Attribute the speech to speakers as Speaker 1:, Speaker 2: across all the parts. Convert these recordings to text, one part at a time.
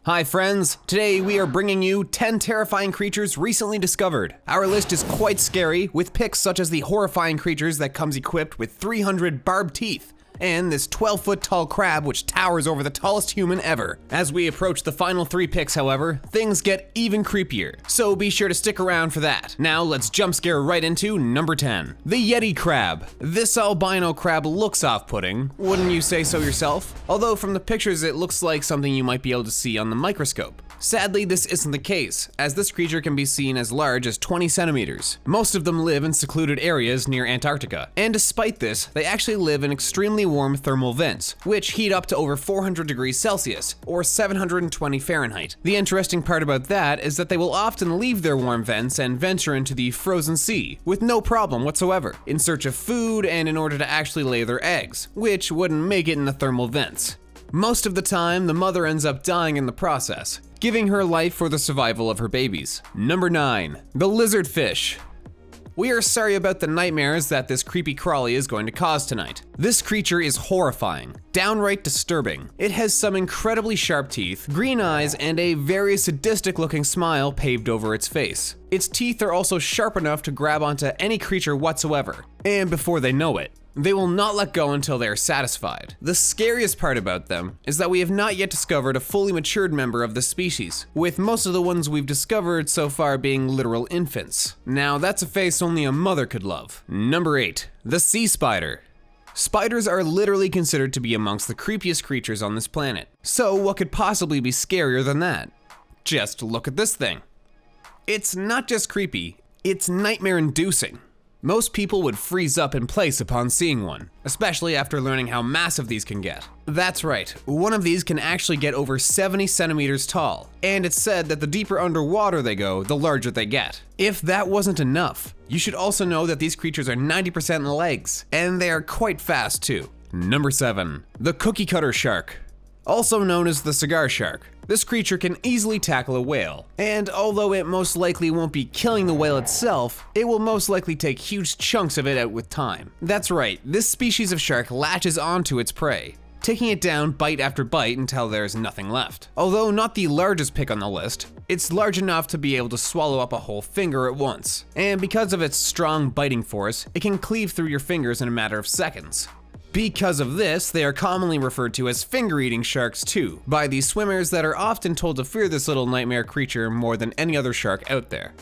Speaker 1: Hi friends, today we are bringing you 10 terrifying creatures recently discovered. Our list is quite scary, with picks such as the horrifying creatures that comes equipped with 300 barbed teeth, and this 12-foot tall crab which towers over the tallest human ever. As we approach the final 3 picks, however, things get even creepier, so be sure to stick around for that. Now let's jump scare right into number 10. The Yeti Crab. This albino crab looks off-putting, wouldn't you say so yourself? Although from the pictures it looks like something you might be able to see on the microscope. Sadly, this isn't the case, as this creature can be seen as large as 20 centimeters. Most of them live in secluded areas near Antarctica, and despite this, they actually live in extremely warm thermal vents, which heat up to over 400 degrees Celsius, or 720 Fahrenheit. The interesting part about that is that they will often leave their warm vents and venture into the frozen sea, with no problem whatsoever, in search of food and in order to actually lay their eggs, which wouldn't make it in the thermal vents. Most of the time, the mother ends up dying in the process, giving her life for the survival of her babies. Number 9. The Lizard Fish. We are sorry about the nightmares that this creepy crawly is going to cause tonight. This creature is horrifying, downright disturbing. It has some incredibly sharp teeth, green eyes, and a very sadistic looking smile paved over its face. Its teeth are also sharp enough to grab onto any creature whatsoever, and before they know it, they will not let go until they are satisfied. The scariest part about them is that we have not yet discovered a fully matured member of the species, with most of the ones we've discovered so far being literal infants. Now that's a face only a mother could love. Number 8. The Sea Spider. Spiders are literally considered to be amongst the creepiest creatures on this planet. So what could possibly be scarier than that? Just look at this thing. It's not just creepy, it's nightmare-inducing. Most people would freeze up in place upon seeing one, especially after learning how massive these can get. That's right, one of these can actually get over 70 centimeters tall, and it's said that the deeper underwater they go, the larger they get. If that wasn't enough, you should also know that these creatures are 90% legs, and they are quite fast too. Number 7. The Cookie Cutter Shark. Also known as the cigar shark, this creature can easily tackle a whale, and although it most likely won't be killing the whale itself, it will most likely take huge chunks of it out with time. That's right, this species of shark latches onto its prey, taking it down bite after bite until there's nothing left. Although not the largest pick on the list, it's large enough to be able to swallow up a whole finger at once, and because of its strong biting force, it can cleave through your fingers in a matter of seconds. Because of this, they are commonly referred to as finger-eating sharks too, by the swimmers that are often told to fear this little nightmare creature more than any other shark out there.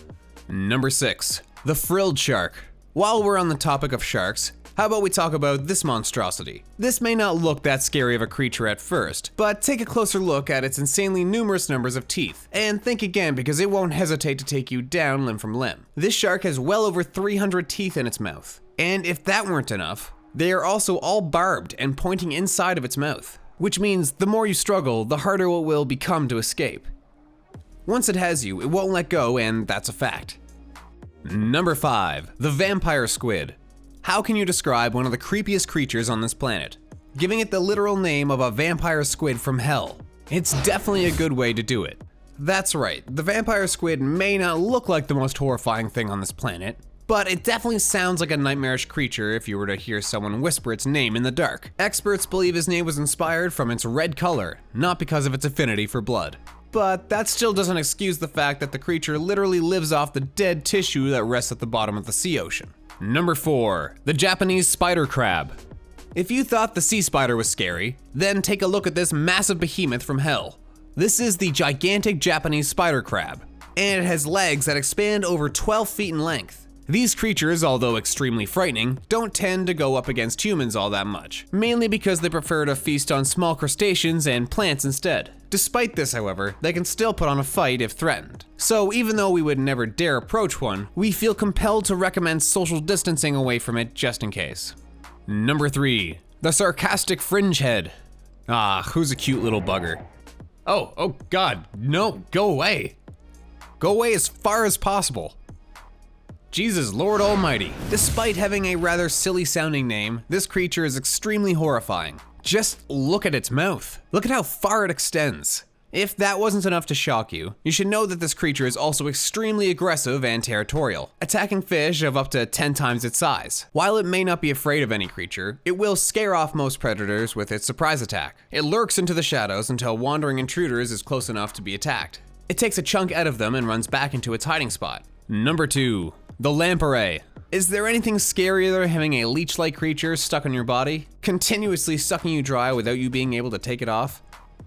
Speaker 1: Number 6. The Frilled Shark. While we're on the topic of sharks, how about we talk about this monstrosity? This may not look that scary of a creature at first, but take a closer look at its insanely numerous numbers of teeth, and think again because it won't hesitate to take you down limb from limb. This shark has well over 300 teeth in its mouth, and if that weren't enough, they are also all barbed and pointing inside of its mouth, which means the more you struggle, the harder it will become to escape. Once it has you, it won't let go, and that's a fact. Number 5. The Vampire Squid. How can you describe one of the creepiest creatures on this planet? Giving it the literal name of a vampire squid from hell. It's definitely a good way to do it. That's right, the vampire squid may not look like the most horrifying thing on this planet, but it definitely sounds like a nightmarish creature if you were to hear someone whisper its name in the dark. Experts believe his name was inspired from its red color, not because of its affinity for blood. But that still doesn't excuse the fact that the creature literally lives off the dead tissue that rests at the bottom of the sea ocean. Number 4. The Japanese Spider Crab. If you thought the sea spider was scary, then take a look at this massive behemoth from hell. This is the gigantic Japanese spider crab, and it has legs that expand over 12 feet in length. These creatures, although extremely frightening, don't tend to go up against humans all that much, mainly because they prefer to feast on small crustaceans and plants instead. Despite this, however, they can still put on a fight if threatened. So even though we would never dare approach one, we feel compelled to recommend social distancing away from it just in case. Number 3. The Sarcastic Fringehead. Ah, who's a cute little bugger? Oh god, no, go away. Go away as far as possible. Jesus Lord Almighty. Despite having a rather silly sounding name, this creature is extremely horrifying. Just look at its mouth. Look at how far it extends. If that wasn't enough to shock you, you should know that this creature is also extremely aggressive and territorial, attacking fish of up to 10 times its size. While it may not be afraid of any creature, it will scare off most predators with its surprise attack. It lurks into the shadows until wandering intruders is close enough to be attacked. It takes a chunk out of them and runs back into its hiding spot. Number 2. The lamparay. Is there anything scarier than having a leech-like creature stuck on your body, continuously sucking you dry without you being able to take it off?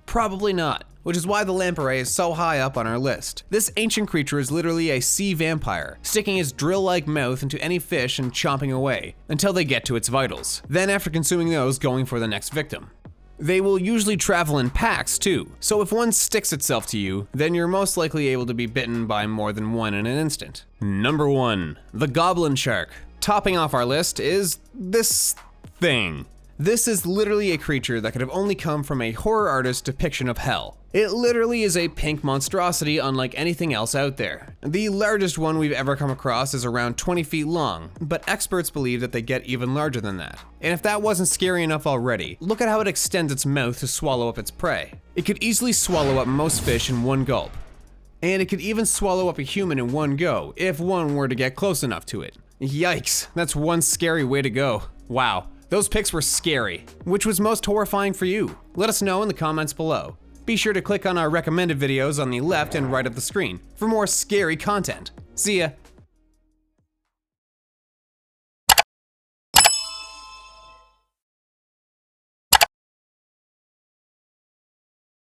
Speaker 1: Probably not, which is why the lamparay is so high up on our list. This ancient creature is literally a sea vampire, sticking his drill-like mouth into any fish and chomping away until they get to its vitals. Then after consuming those, going for the next victim. They will usually travel in packs too, so if one sticks itself to you, then you're most likely able to be bitten by more than one in an instant. Number 1. The goblin shark. Topping off our list is this thing. This is literally a creature that could have only come from a horror artist's depiction of hell. It literally is a pink monstrosity unlike anything else out there. The largest one we've ever come across is around 20 feet long, but experts believe that they get even larger than that. And if that wasn't scary enough already, look at how it extends its mouth to swallow up its prey. It could easily swallow up most fish in one gulp. And it could even swallow up a human in one go, if one were to get close enough to it. Yikes, that's one scary way to go. Wow, those pics were scary. Which was most horrifying for you? Let us know in the comments below. Be sure to click on our recommended videos on the left and right of the screen for more scary content. See ya!